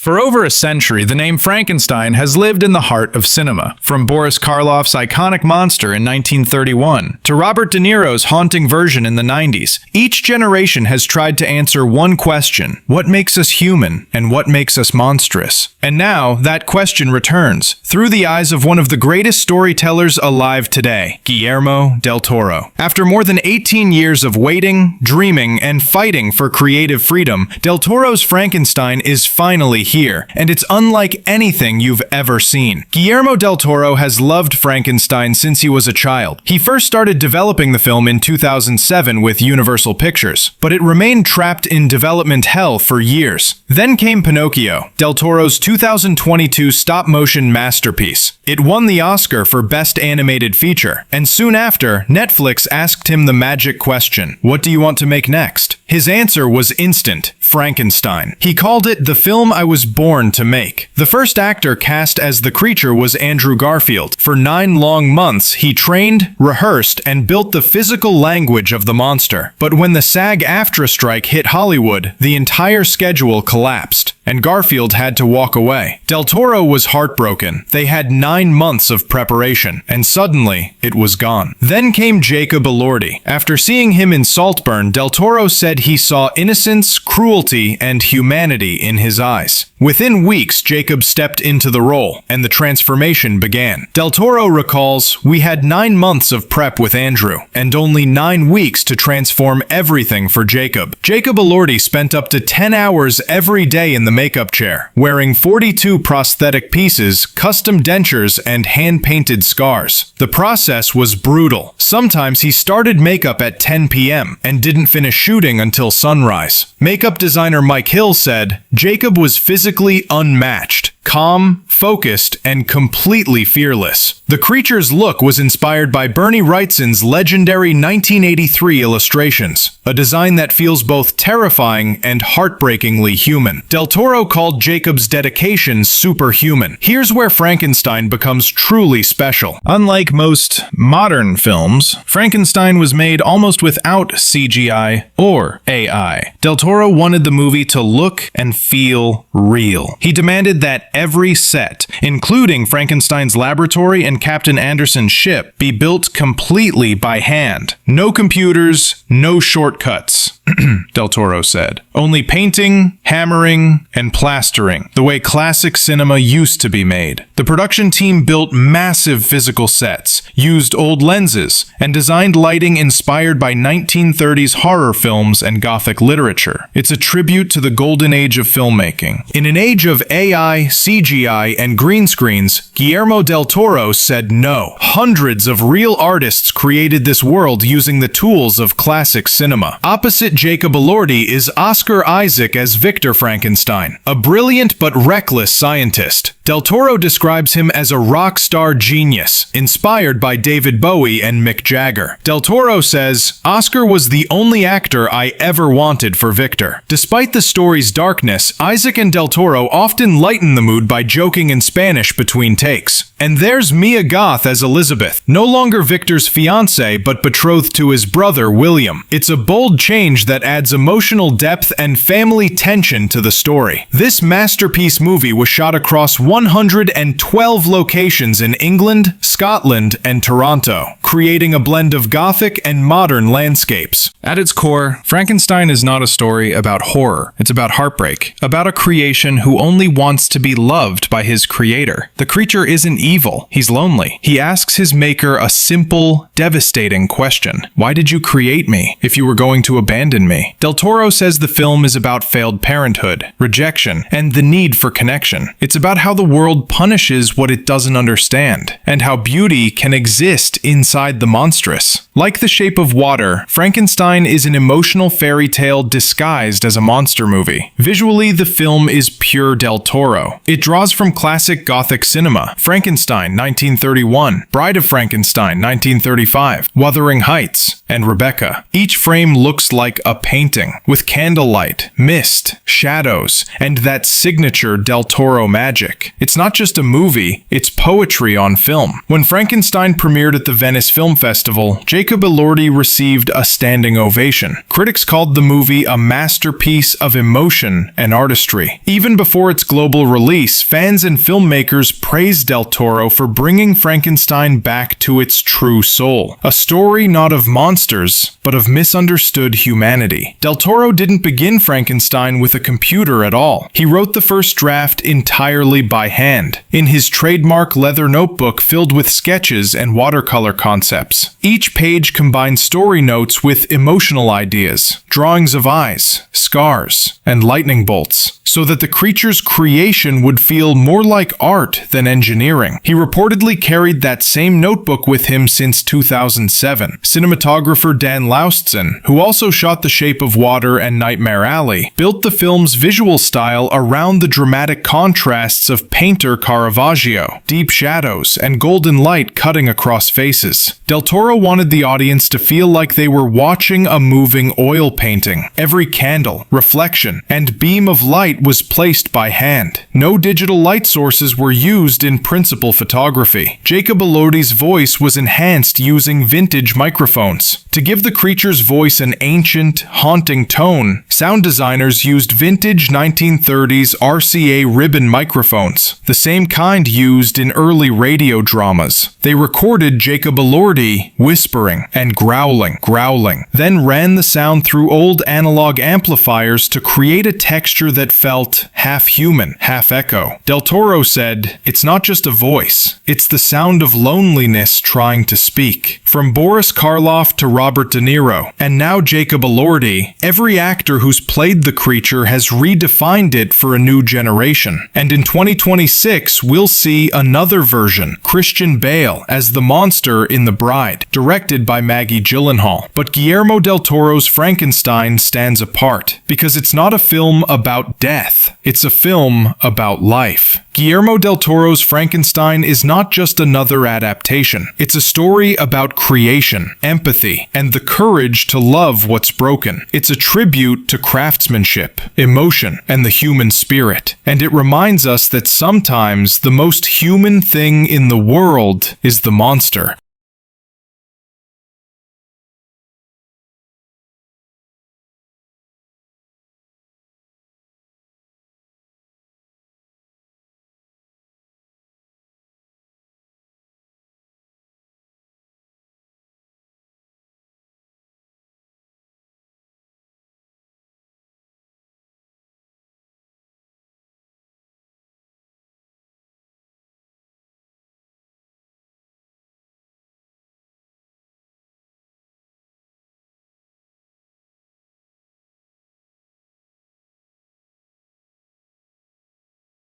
For over a century, the name Frankenstein has lived in the heart of cinema. From Boris Karloff's iconic monster in 1931 to Robert De Niro's haunting version in the 90s, each generation has tried to answer one question: what makes us human and what makes us monstrous? And now, that question returns, through the eyes of one of the greatest storytellers alive today, Guillermo del Toro. After more than 18 years of waiting, dreaming, and fighting for creative freedom, del Toro's Frankenstein is finally here, and it's unlike anything you've ever seen. Guillermo del Toro has loved Frankenstein since he was a child. He first started developing the film in 2007 with Universal Pictures, but it remained trapped in development hell for years. Then came Pinocchio, del Toro's 2022 stop-motion masterpiece. It won the Oscar for Best Animated Feature, and soon after, Netflix asked him the magic question: what do you want to make next? His answer was instant: Frankenstein. He called it the film I was born to make. The first actor cast as the creature was Andrew Garfield. For 9 long months, he trained, rehearsed, and built the physical language of the monster. But when the SAG-AFTRA strike hit Hollywood, the entire schedule collapsed, and Garfield had to walk away. Del Toro was heartbroken. They had 9 months of preparation, and suddenly, it was gone. Then came Jacob Elordi. After seeing him in Saltburn, del Toro said he saw innocence, cruelty, and humanity in his eyes. Within weeks, Jacob stepped into the role, and the transformation began. Del Toro recalls, "We had 9 months of prep with Andrew, and only 9 weeks to transform everything for Jacob." Jacob Elordi spent up to 10 hours every day in the makeup chair, wearing 42 prosthetic pieces, custom dentures, and hand-painted scars. The process was brutal. Sometimes he started makeup at 10 p.m. and didn't finish shooting until sunrise. Makeup designer Mike Hill said, "Jacob was physically unmatched, calm, focused, and completely fearless." The creature's look was inspired by Bernie Wrightson's legendary 1983 illustrations, a design that feels both terrifying and heartbreakingly human. Del Toro called Jacob's dedication superhuman. Here's where Frankenstein becomes truly special. Unlike most modern films, Frankenstein was made almost without CGI or AI. Del Toro wanted the movie to look and feel real. He demanded that every set, including Frankenstein's laboratory and Captain Anderson's ship, be built completely by hand. No computers, no shortcuts, Del Toro said. Only painting, hammering, and plastering, the way classic cinema used to be made. The production team built massive physical sets, used old lenses, and designed lighting inspired by 1930s horror films and Gothic literature. It's a tribute to the golden age of filmmaking. In an age of AI, CGI, and green screens, Guillermo del Toro said no. Hundreds of real artists created this world using the tools of classic cinema. Opposite Jacob Elordi is Oscar Isaac as Victor Frankenstein, a brilliant but reckless scientist. Del Toro describes him as a rock star genius, inspired by David Bowie and Mick Jagger. Del Toro says, "Oscar was the only actor I ever wanted for Victor." Despite the story's darkness, Isaac and Del Toro often lighten the mood by joking in Spanish between takes. And there's Mia Goth as Elizabeth, no longer Victor's fiancée but betrothed to his brother William. It's a bold change that adds emotional depth and family tension to the story. This masterpiece movie was shot across 112 locations in England, Scotland, and Toronto, creating a blend of Gothic and modern landscapes. At its core, Frankenstein is not a story about horror. It's about heartbreak, about a creation who only wants to be loved by his creator. The creature isn't evil. He's lonely. He asks his maker a simple, devastating question. Why did you create me if you were going to abandon me? Del Toro says the film is about failed parenthood, rejection, and the need for connection. It's about how the world punishes what it doesn't understand, and how beauty can exist inside the monstrous. Like The Shape of Water, Frankenstein is an emotional fairy tale disguised as a monster movie. Visually, the film is pure Del Toro. It draws from classic Gothic cinema: Frankenstein, 1931, Bride of Frankenstein, 1935, Wuthering Heights, and Rebecca. Each frame looks like a painting, with candlelight, mist, shadows, and that signature Del Toro magic. It's not just a movie, it's poetry on film. When Frankenstein premiered at the Venice Film Festival, Jacob Elordi received a standing ovation. Critics called the movie a masterpiece of emotion and artistry. Even before its global release, fans and filmmakers praised Del Toro for bringing Frankenstein back to its true soul. A story not of monsters, but of misunderstood humanity. Del Toro didn't begin Frankenstein with a computer at all. He wrote the first draft entirely by hand, in his trademark leather notebook filled with sketches and watercolor concepts. Each page combined story notes with emotional ideas, drawings of eyes, scars, and lightning bolts, so that the creature's creation would feel more like art than engineering. He reportedly carried that same notebook with him since 2007. Cinematographer Laustsen, who also shot The Shape of Water and Nightmare Alley, built the film's visual style around the dramatic contrasts of painter Caravaggio, deep shadows, and golden light cutting across faces. Del Toro wanted the audience to feel like they were watching a moving oil painting. Every candle, reflection, and beam of light was placed by hand. No digital light sources were used in principal photography. Jacob Elordi's voice was enhanced using vintage microphones. To give the creature's voice an ancient, haunting tone, sound designers used vintage 1930s RCA ribbon microphones, the same kind used in early radio dramas. They recorded Jacob Elordi whispering and growling, then ran the sound through old analog amplifiers to create a texture that felt half human, half echo. Del Toro said, "It's not just a voice, it's the sound of loneliness trying to speak." From Boris Karloff to Robert De Niro, and now Jacob Elordi, every actor who's played the creature has redefined it for a new generation. And in 2026, we'll see another version, Christian Bale as the monster in The Bride, directed by Maggie Gyllenhaal. But Guillermo del Toro's Frankenstein stands apart, because it's not a film about death, it's a film about life. Guillermo del Toro's Frankenstein is not just another adaptation. It's a story about creation, empathy, and the courage to love what's broken. It's a tribute to craftsmanship, emotion, and the human spirit. And it reminds us that sometimes the most human thing in the world is the monster.